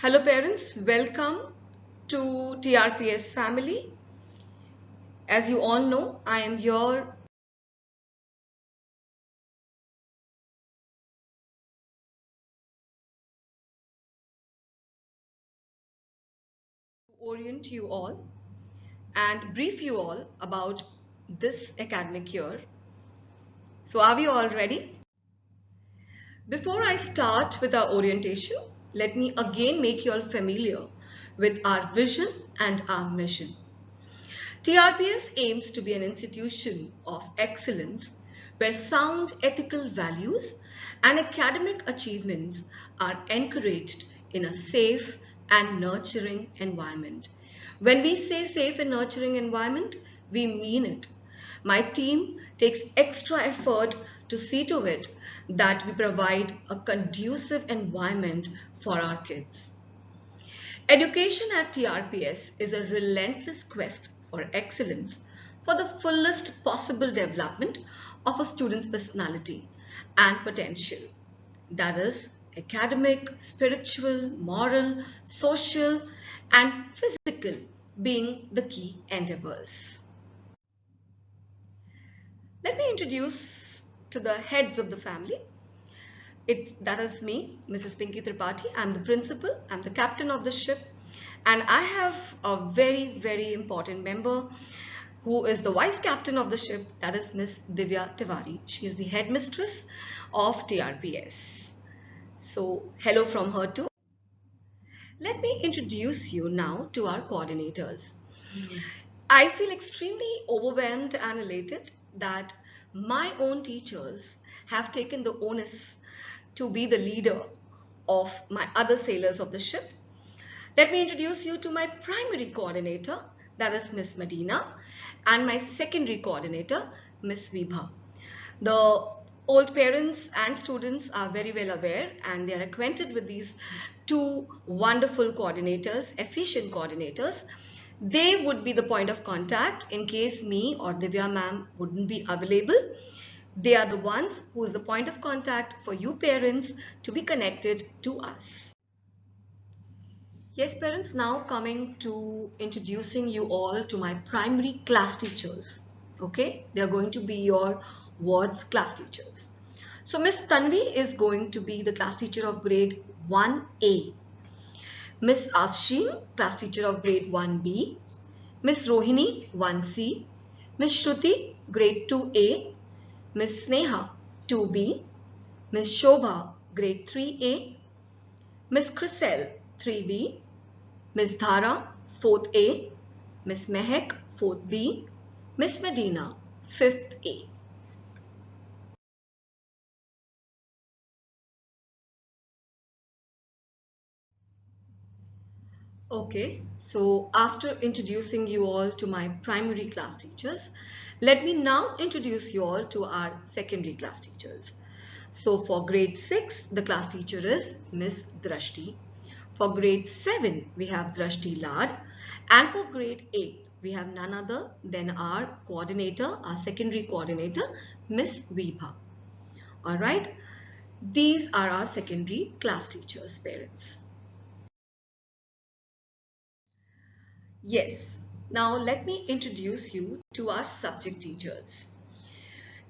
Hello parents, welcome to TRPS family. As you all know, I am here to orient you all and brief you all about this academic year. So are we all ready? Before I start with our orientation, let me again make you all familiar with our vision and our mission. TRPS aims to be an institution of excellence where sound ethical values and academic achievements are encouraged in a safe and nurturing environment. When we say safe and nurturing environment, we mean it. My team takes extra effort to see to it that we provide a conducive environment for our kids. Education at TRPS is a relentless quest for excellence for the fullest possible development of a student's personality and potential. That is academic, spiritual, moral, social, and physical being the key endeavors. Let me introduce to the heads of the family. That is me, Mrs. Pinky Tripathi. I'm the principal, I'm the captain of the ship, and I have a very important member who is the vice captain of the ship, that is Miss Divya Tiwari. She is the headmistress of TRPS. So hello from her too. Let me introduce you now to our coordinators. I feel extremely overwhelmed and elated that my own teachers have taken the onus to be the leader of my other sailors of the ship. Let me introduce you to my primary coordinator, that is Miss Medina, and my secondary coordinator, Miss Vibha. The old parents and students are very well aware and they are acquainted with these two wonderful coordinators, efficient coordinators. They would be the point of contact in case me or Divya ma'am wouldn't be available. They are the ones who is the point of contact for you parents to be connected to us. Yes, parents, now coming to introducing you all to my primary class teachers. Okay, they are going to be your wards class teachers. So Miss Tanvi is going to be the class teacher of grade 1A. Miss Afshin, class teacher of grade 1B. Miss Rohini, 1C. Miss Shruti, grade 2A. Miss Sneha, 2B. Miss Shobha, grade 3A. Miss Chriselle, 3B. Miss Dhara, 4th A. Miss Mehak, 4th B. Miss Medina, 5th A. Okay, so after introducing you all to my primary class teachers, let me now introduce you all to our secondary class teachers. So for grade 6, the class teacher is Miss Drashti. For grade 7, we have Drashti Lad. And for grade 8, we have none other than our coordinator, our secondary coordinator, Miss Vibha. Alright, these are our secondary class teachers, parents. Yes, now let me introduce you to our subject teachers.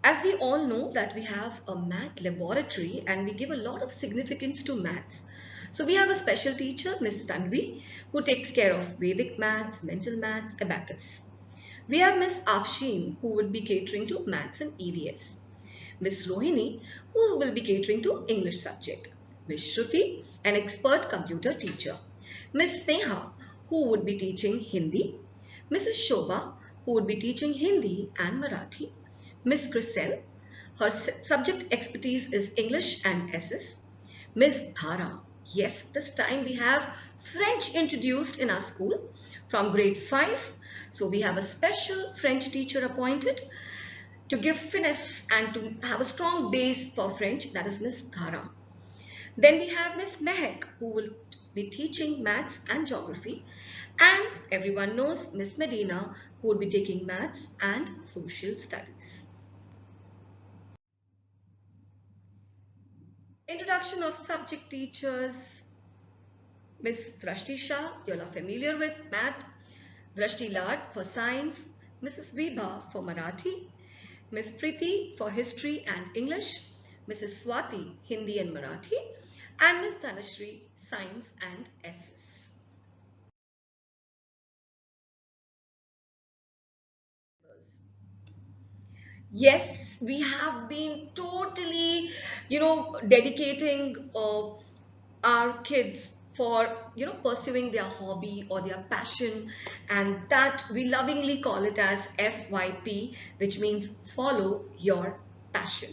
As we all know that we have a math laboratory and we give a lot of significance to maths. So we have a special teacher, Miss Tanvi, who takes care of Vedic maths, mental maths, abacus. We have Miss Afshin, who will be catering to maths and EVS. Miss Rohini, who will be catering to English subject. Miss Shruti, an expert computer teacher. Miss Sneha, who would be teaching Hindi. Mrs. Shobha, who would be teaching Hindi and Marathi. Miss Chriselle, her subject expertise is English and SS. Miss Dhara, yes, this time we have French introduced in our school from grade 5. So we have a special French teacher appointed to give finesse and to have a strong base for French, that is Miss Dhara. Then we have Miss Mehak, who will be teaching maths and geography. And everyone knows Miss Medina, who will be taking maths and social studies. Introduction of subject teachers. Miss Drashti Shah, you all are familiar with math. Drashti Lad for science. Mrs. Vibha for Marathi. Miss Preeti for history and English. Mrs. Swati, Hindi and Marathi. And Miss Dhanashri, science and SS. Yes, we have been totally, dedicating our kids for, pursuing their hobby or their passion, and that we lovingly call it as FYP, which means follow your passion.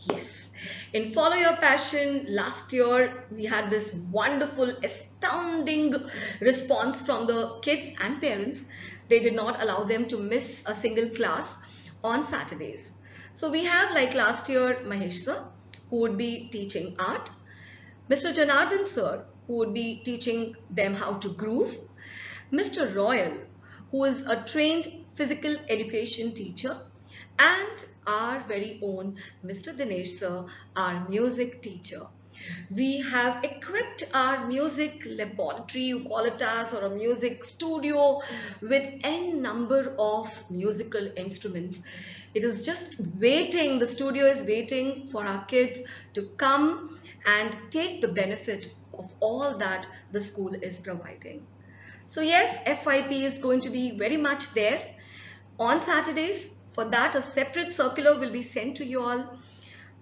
Yes. In Follow Your Passion, last year we had this wonderful, astounding response from the kids and parents. They did not allow them to miss a single class on Saturdays. So we have, like last year, Mahesh sir, who would be teaching art, Mr. Janardhan sir, who would be teaching them how to groove, Mr. Royal, who is a trained physical education teacher, and our very own Mr. Dinesh sir, our music teacher. We have equipped our music laboratory, you call it as, or a music studio with n number of musical instruments. It is just waiting, the studio is waiting for our kids to come and take the benefit of all that the school is providing. So yes, FYP is going to be very much there on Saturdays. For that, a separate circular will be sent to you all.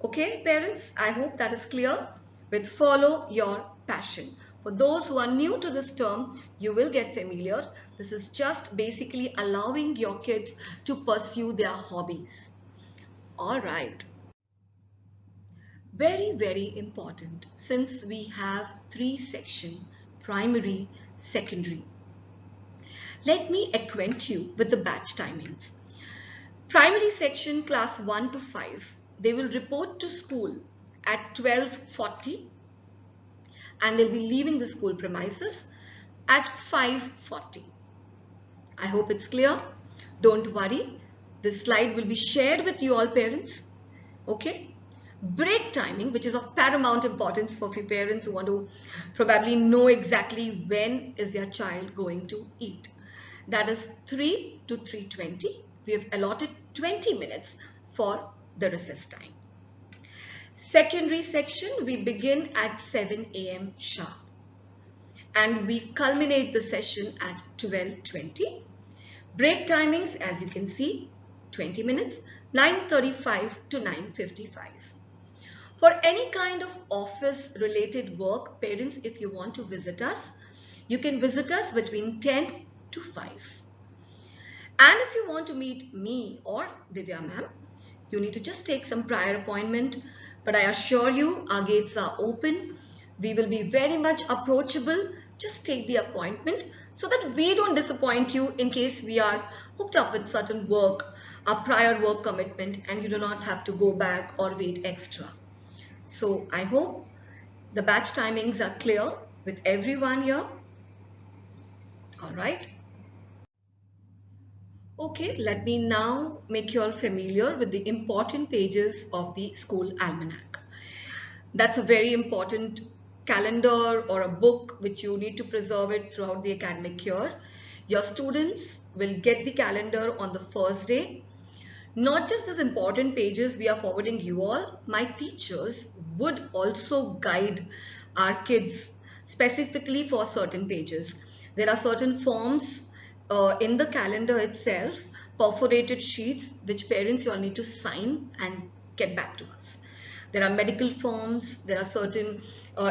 Okay, parents, I hope that is clear with Follow Your Passion. For those who are new to this term, you will get familiar. This is just basically allowing your kids to pursue their hobbies. All right. Very, very important, since we have three sections: primary, secondary. Let me acquaint you with the batch timings. Primary section class 1 to 5, they will report to school at 12:40 and they'll be leaving the school premises at 5:40. I hope it's clear. Don't worry. This slide will be shared with you all parents. Okay. Break timing, which is of paramount importance for few parents who want to probably know exactly when is their child going to eat. That is 3 to 3:20. We have allotted 20 minutes for the recess time. Secondary section, we begin at 7 a.m. sharp and we culminate the session at 12:20. Break timings, as you can see, 20 minutes, 9:35 to 9:55. For any kind of office related work, parents, if you want to visit us, you can visit us between 10 to 5. And if you want to meet me or Divya ma'am, you need to just take some prior appointment. But I assure you, our gates are open. We will be very much approachable. Just take the appointment so that we don't disappoint you in case we are hooked up with certain work, a prior work commitment, and you do not have to go back or wait extra. So I hope the batch timings are clear with everyone here. All right. Okay, let me now make you all familiar with the important pages of the school almanac. That's a very important calendar or a book which you need to preserve it throughout the academic year. Your students will get the calendar on the first day. Not just these important pages we are forwarding you all, my teachers would also guide our kids specifically for certain pages. There are certain forms in the calendar itself, perforated sheets, which parents you all need to sign and get back to us. There are medical forms, there are certain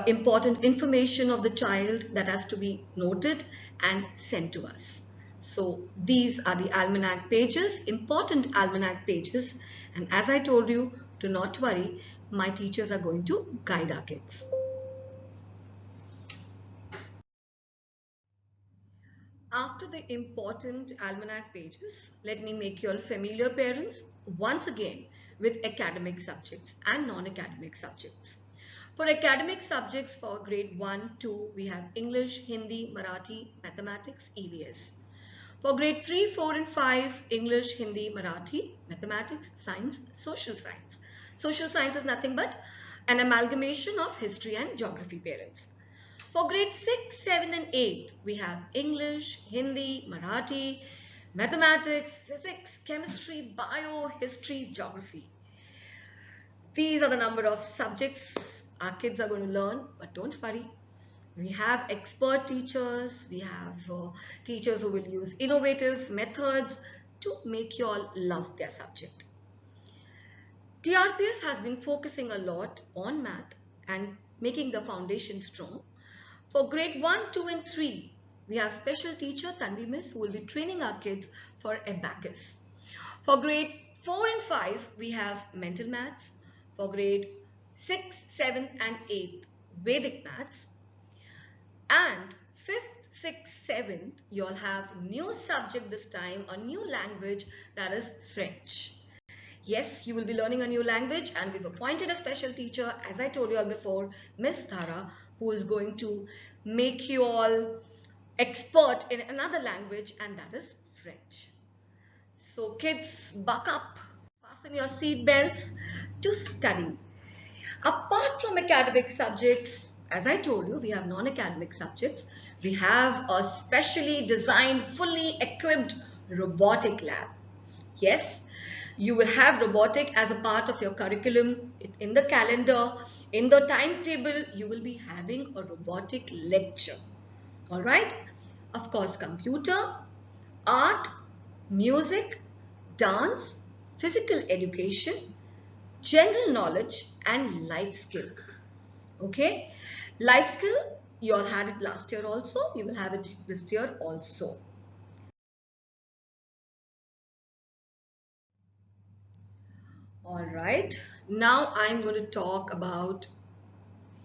important information of the child that has to be noted and sent to us. So these are the almanac pages, important almanac pages, and as I told you, do not worry, my teachers are going to guide our kids. After the important almanac pages, let me make you all familiar, parents, once again with academic subjects and non-academic subjects. For academic subjects for grade 1, 2, we have English, Hindi, Marathi, Mathematics, EVS. For grade 3, 4 and 5, English, Hindi, Marathi, Mathematics, Science, Social Science. Social Science is nothing but an amalgamation of history and geography, parents. For grade 6, 7 and 8, we have English, Hindi, Marathi, mathematics, physics, chemistry, bio, history, geography. These are the number of subjects our kids are going to learn, but don't worry. We have expert teachers, we have teachers who will use innovative methods to make you all love their subject. TRPS has been focusing a lot on math and making the foundation strong. For grade 1, 2 and 3, we have special teacher Tanvi Miss who will be training our kids for abacus. For grade 4 and 5, we have mental maths. For grade 6, 7 and 8, Vedic maths. And 5th, 6th, 7th, you all have new subject this time, a new language, that is French. Yes, you will be learning a new language, and we've appointed a special teacher, as I told you all before, Miss Thara, who is going to make you all expert in another language, and that is French. So kids, buck up, fasten your seat belts to study. Apart from academic subjects, as I told you, we have non-academic subjects. We have a specially designed, fully equipped robotic lab. Yes, you will have robotic as a part of your curriculum. In the calendar, in the timetable, you will be having a robotic lecture. All right? Of course, computer, art, music, dance, physical education, general knowledge, and life skill. Okay? Life skill, you all had it last year also. You will have it this year also. Alright, now I'm going to talk about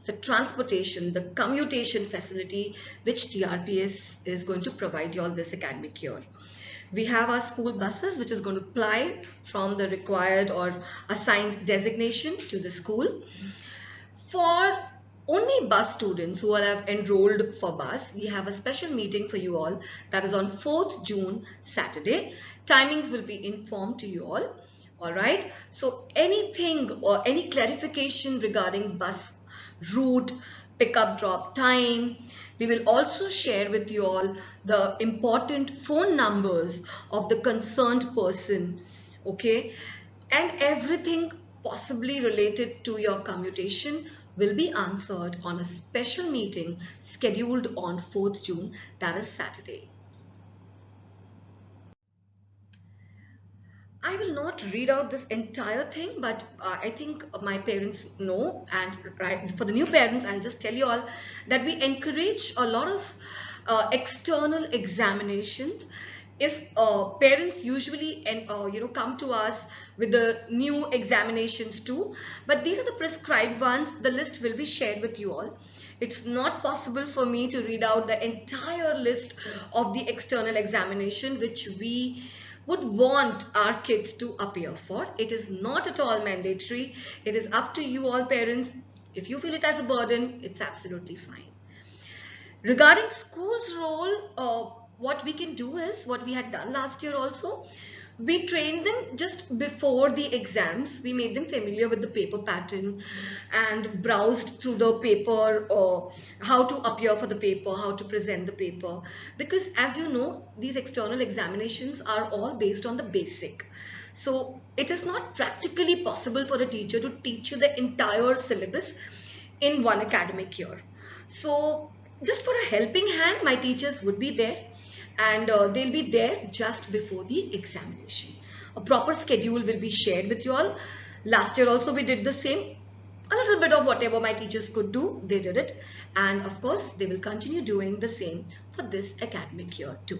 the transportation, the commutation facility which TRPS is going to provide you all this academic year. We have our school buses which is going to apply from the required or assigned designation to the school. For only bus students who have enrolled for bus, we have a special meeting for you all that is on 4th June, Saturday. Timings will be informed to you all. Alright, so anything or any clarification regarding bus route, pickup drop time, we will also share with you all the important phone numbers of the concerned person, okay, and everything possibly related to your commutation will be answered on a special meeting scheduled on 4th June, that is Saturday. I will not read out this entire thing, but I think my parents know, and for the new parents, I'll just tell you all that we encourage a lot of external examinations. If parents usually come to us with the new examinations too, but these are the prescribed ones. The list will be shared with you all. It's not possible for me to read out the entire list of the external examination which we would want our kids to appear for. It is not at all mandatory. It is up to you all parents. If you feel it as a burden, it's absolutely fine. Regarding school's role, what we can do is what we had done last year also. We trained them just before the exams. We made them familiar with the paper pattern and browsed through the paper, how to appear for the paper, how to present the paper. Because as you know, these external examinations are all based on the basic. So it is not practically possible for a teacher to teach you the entire syllabus in one academic year. So just for a helping hand, my teachers would be there. And they'll be there just before the examination. A proper schedule will be shared with you all. Last year also we did the same. A little bit of whatever my teachers could do, they did it. And of course, they will continue doing the same for this academic year too.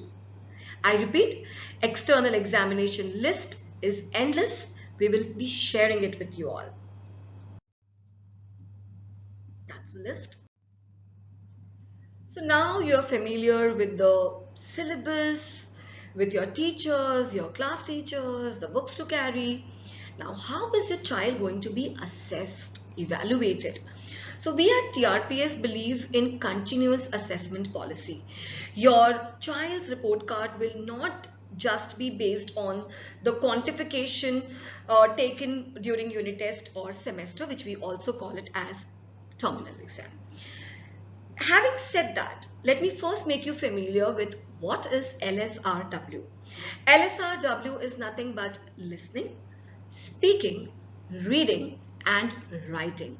I repeat, external examination list is endless. We will be sharing it with you all. That's the list. So now you're familiar with the syllabus, with your teachers, your class teachers, the books to carry. Now, how is your child going to be assessed, evaluated? So we at TRPS believe in continuous assessment policy. Your child's report card will not just be based on the quantification taken during unit test or semester, which we also call it as terminal exam. Having said that, let me first make you familiar with what is LSRW. LSRW is nothing but listening, speaking, reading, and writing.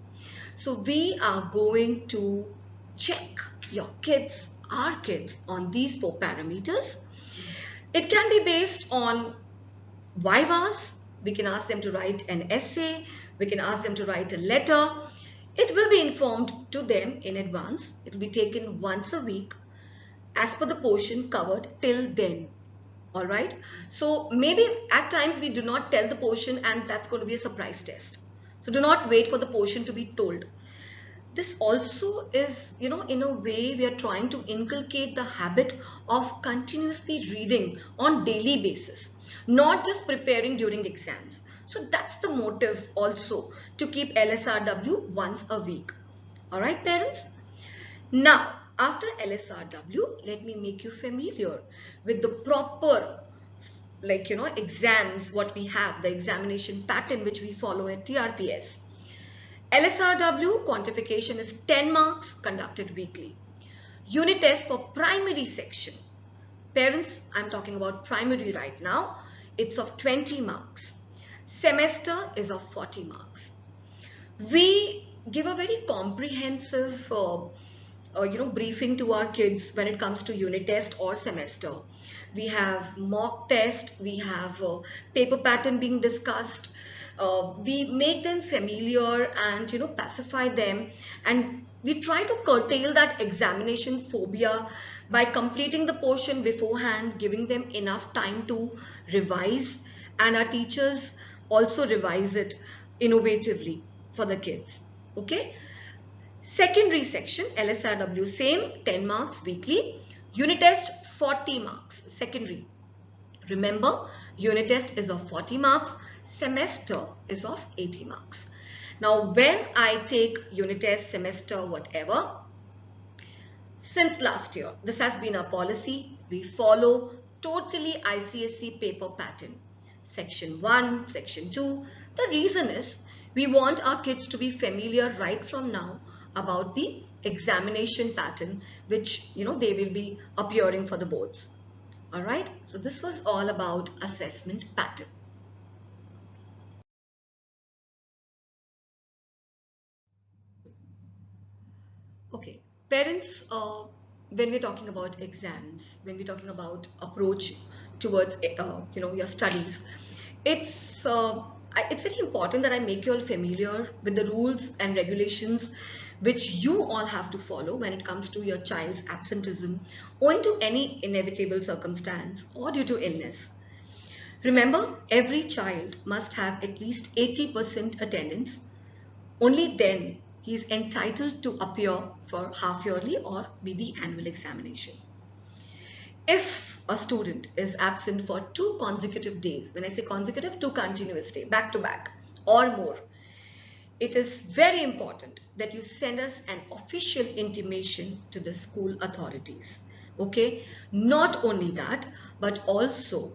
So we are going to check your kids, our kids, on these 4 parameters. It can be based on vivas. We can ask them to write an essay. We can ask them to write a letter. It will be informed to them in advance. It will be taken once a week as per the portion covered till then. All right. So maybe at times we do not tell the portion, and that's going to be a surprise test. So do not wait for the portion to be told. This also is, in a way we are trying to inculcate the habit of continuously reading on daily basis, not just preparing during exams. So that's the motive also, to keep LSRW once a week. All right, parents? Now, after LSRW, let me make you familiar with the proper, exams, what we have, the examination pattern which we follow at TRPS. LSRW quantification is 10 marks conducted weekly. Unit test for primary section. Parents, I'm talking about primary right now. It's of 20 marks. Semester is of 40 marks. We give a very comprehensive briefing to our kids when it comes to unit test or semester. We have mock test, we have paper pattern being discussed. We make them familiar and pacify them, and we try to curtail that examination phobia by completing the portion beforehand, giving them enough time to revise, and our teachers also revise it innovatively for the kids. Okay. Secondary section, LSRW, same, 10 marks weekly. Unit test, 40 marks, secondary. Remember, unit test is of 40 marks, semester is of 80 marks. Now, when I take unit test, semester, whatever, since last year, this has been our policy. We follow totally ICSE paper pattern. Section 1, Section 2. The reason is we want our kids to be familiar right from now about the examination pattern which they will be appearing for the boards. All right, so this was all about assessment pattern. Okay, parents, when we're talking about exams, when we're talking about approach towards your studies, it's very important that I make you all familiar with the rules and regulations which you all have to follow when it comes to your child's absenteeism owing to any inevitable circumstance or due to illness. Remember, every child must have at least 80% attendance. Only then he is entitled to appear for half yearly or be the annual examination. If a student is absent for 2 consecutive days, when I say consecutive, 2 continuous days, back to back or more, it is very important that you send us an official intimation to the school authorities. Okay, not only that, but also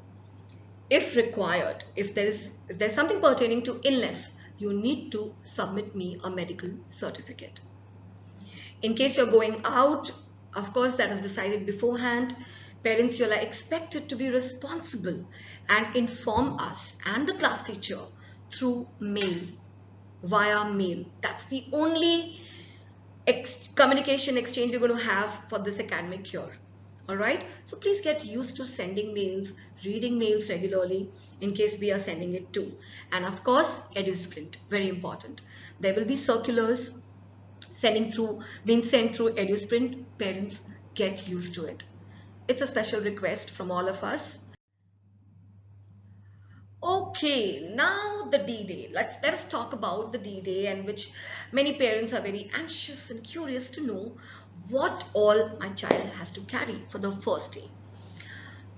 if required, if there's something pertaining to illness, you need to submit me a medical certificate. In case you're going out, of course, that is decided beforehand. Parents, you are expected to be responsible and inform us and the class teacher through mail, via mail. That's the only communication exchange we're going to have for this academic year. All right, so please get used to sending mails, reading mails regularly in case we are sending it too. And of course, EduSprint, very important. There will be circulars being sent through EduSprint. Parents, get used to it. It's a special request from all of us. Okay, now the D-Day. Let us talk about the D-Day, and which many parents are very anxious and curious to know what all my child has to carry for the first day.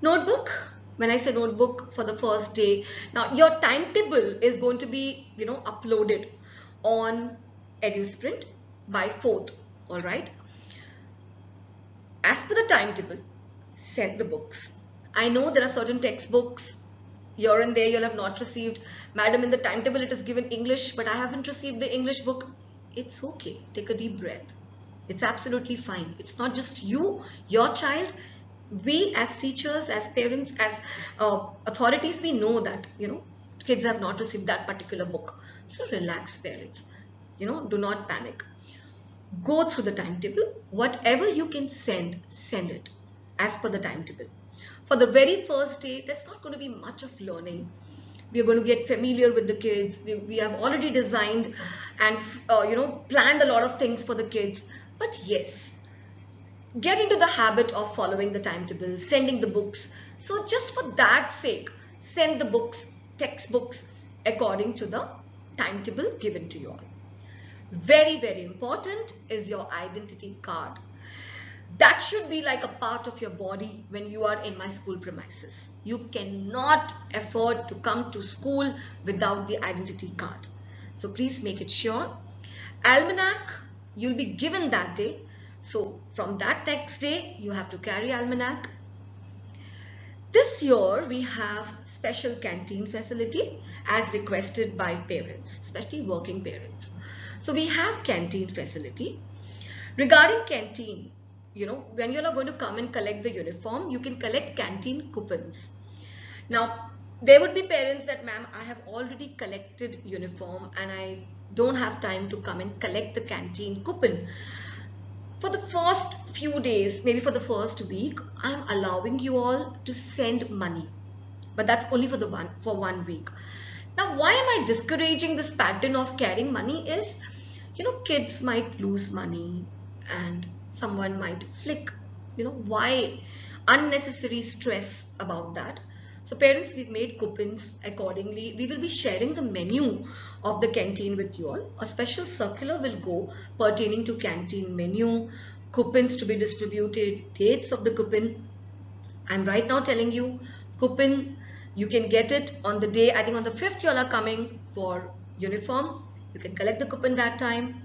Notebook. When I say notebook for the first day, now your timetable is going to be uploaded on EduSprint by 4th. All right. As per the timetable, send the books. I know there are certain textbooks here and there you'll have not received. Madam, in the timetable it is given English, but I haven't received the English book. It's okay. Take a deep breath. It's absolutely fine. It's not just you, your child. We as teachers, as parents, as authorities, we know that, kids have not received that particular book. So relax, parents. Do not panic. Go through the timetable. Whatever you can send it as per the timetable. For the very first day, there's not going to be much of learning. We are going to get familiar with the kids. We have already designed and planned a lot of things for the kids. But yes, get into the habit of following the timetable, sending the books. So just for that sake, send the books, textbooks according to the timetable given to you all. Very, very important is your identity card. That should be like a part of your body when you are in my school premises. You cannot afford to come to school without the identity card. So please make it sure. Almanac, you'll be given that day. So from that next day, you have to carry almanac. This year, we have special canteen facility as requested by parents, especially working parents. So we have canteen facility. Regarding canteen, when you're going to come and collect the uniform, you can collect canteen coupons. Now, there would be parents that, ma'am, I have already collected uniform and I don't have time to come and collect the canteen coupon. For the first few days, maybe for the first week, I'm allowing you all to send money. But that's only for 1 week. Now, why am I discouraging this pattern of carrying money is, kids might lose money and someone might flick. Why unnecessary stress about that? So parents, we've made coupons accordingly. We will be sharing the menu of the canteen with you all. A special circular will go pertaining to canteen menu, coupons to be distributed, dates of the coupon. I'm right now telling you, coupon, you can get it on the day, I think on the 5th you all are coming for uniform. You can collect the coupon that time.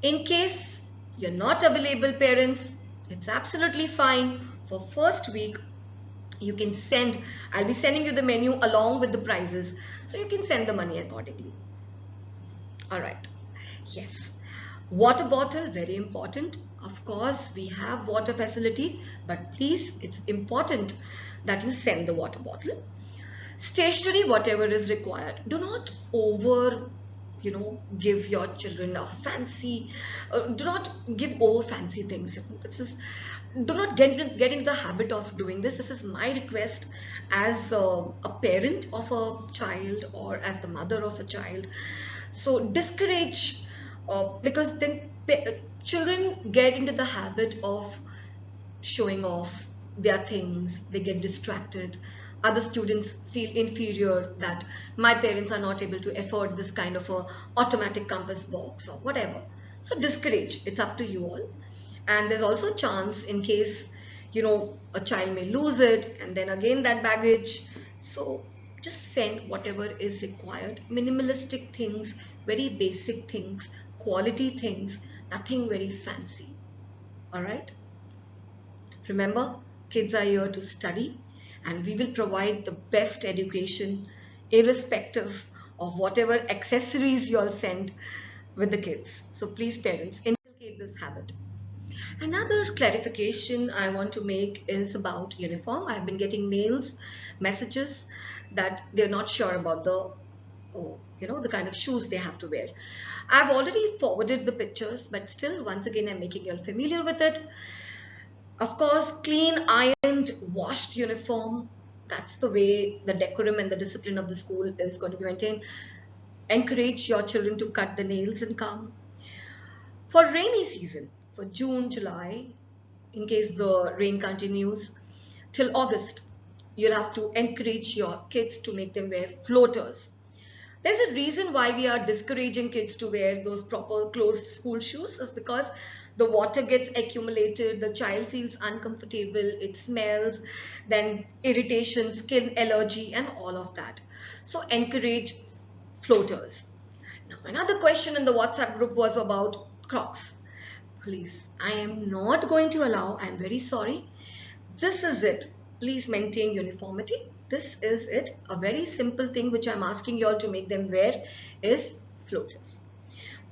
In case you're not available, parents, it's absolutely fine. For first week, you can send, I'll be sending you the menu along with the prices. So you can send the money accordingly. All right. Yes. Water bottle, very important. Of course, we have water facility, but please, it's important that you send the water bottle. Stationery, whatever is required. Do not give your children a fancy, do not give over fancy things. Do not get into the habit of doing this. This is my request as a parent of a child or as the mother of a child. So discourage, because then children get into the habit of showing off their things. They get distracted. Other students feel inferior that my parents are not able to afford this kind of a automatic compass box or whatever. So discourage, it's up to you all. And there's also a chance in case, a child may lose it and then again that baggage. So just send whatever is required. Minimalistic things, very basic things, quality things, nothing very fancy. All right. Remember, kids are here to study. And we will provide the best education irrespective of whatever accessories you all send with the kids. So please parents, inculcate this habit. Another clarification I want to make is about uniform. I've been getting mails, messages that they're not sure about the kind of shoes they have to wear. I've already forwarded the pictures, but still once again I'm making you all familiar with it. Of course, clean, ironed, washed uniform. That's the way the decorum and the discipline of the school is going to be maintained. Encourage your children to cut the nails and come. For rainy season, for June, July, in case the rain continues till August, you'll have to encourage your kids to make them wear floaters. There's a reason why we are discouraging kids to wear those proper closed school shoes, is because the water gets accumulated, the child feels uncomfortable, it smells, then irritation, skin allergy and all of that. So encourage floaters. Now another question in the WhatsApp group was about Crocs. Please, I am not going to allow, I am very sorry. This is it. Please maintain uniformity. This is it. A very simple thing which I'm asking you all to make them wear is floaters.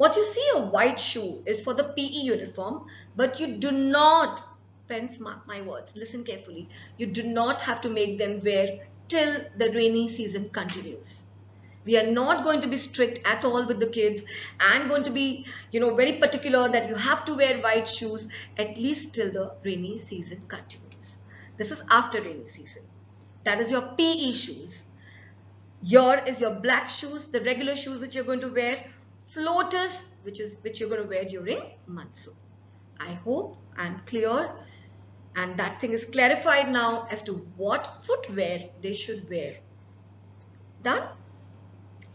What you see a white shoe is for the PE uniform, but you do not, parents mark my words, listen carefully, you do not have to make them wear till the rainy season continues. We are not going to be strict at all with the kids and going to be, very particular that you have to wear white shoes at least till the rainy season continues. This is after rainy season. That is your PE shoes. Here is your black shoes, the regular shoes which you're going to wear, floaters which you're going to wear during monsoon. I hope I'm clear and that thing is clarified now as to what footwear they should wear. Done?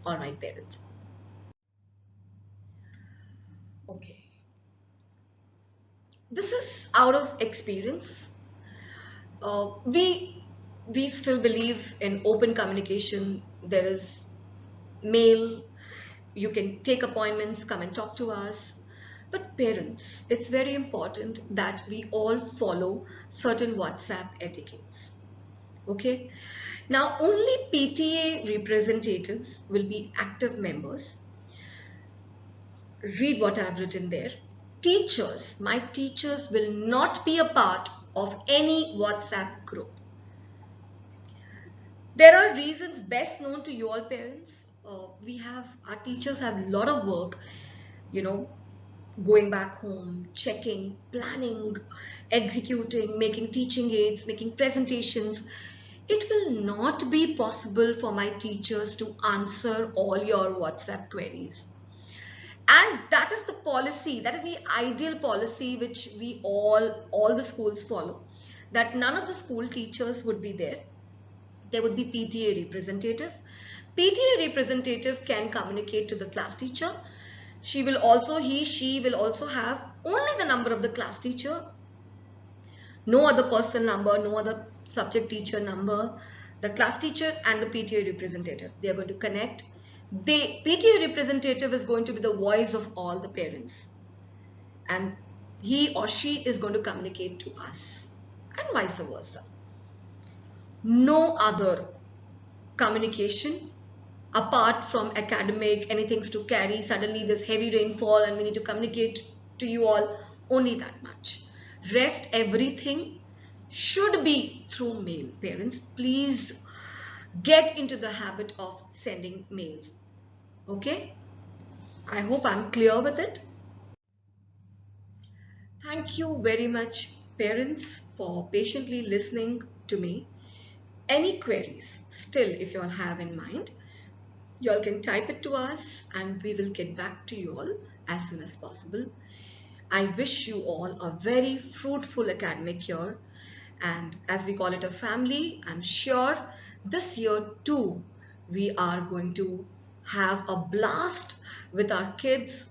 All right, parents. Okay. This is out of experience. We still believe in open communication. There is mail. You can take appointments, come and talk to us. But parents, it's very important that we all follow certain WhatsApp etiquettes. Okay? Now, only PTA representatives will be active members. Read what I've written there. Teachers, my teachers will not be a part of any WhatsApp group. There are reasons best known to you all parents. Our teachers have a lot of work, going back home, checking, planning, executing, making teaching aids, making presentations. It will not be possible for my teachers to answer all your WhatsApp queries. And that is the policy, that is the ideal policy which we all the schools follow, that none of the school teachers would be there. There would be PTA representative. PTA representative can communicate to the class teacher. She will also have only the number of the class teacher, no other person number, no other subject teacher number. The class teacher and the PTA representative, they are going to connect. The PTA representative is going to be the voice of all the parents, and he or she is going to communicate to us, and vice versa. No other communication apart from academic, anything to carry, suddenly there's heavy rainfall and we need to communicate to you all, only that much. Rest everything should be through mail. Parents, please get into the habit of sending mails. Okay? I hope I'm clear with it. Thank you very much, parents, for patiently listening to me. Any queries still, if you all have in mind, you all can type it to us and we will get back to you all as soon as possible. I wish you all a very fruitful academic year, and as we call it a family, I'm sure this year too we are going to have a blast with our kids,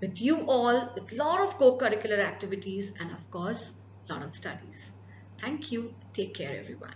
with you all, with a lot of co-curricular activities and of course a lot of studies. Thank you. Take care everyone.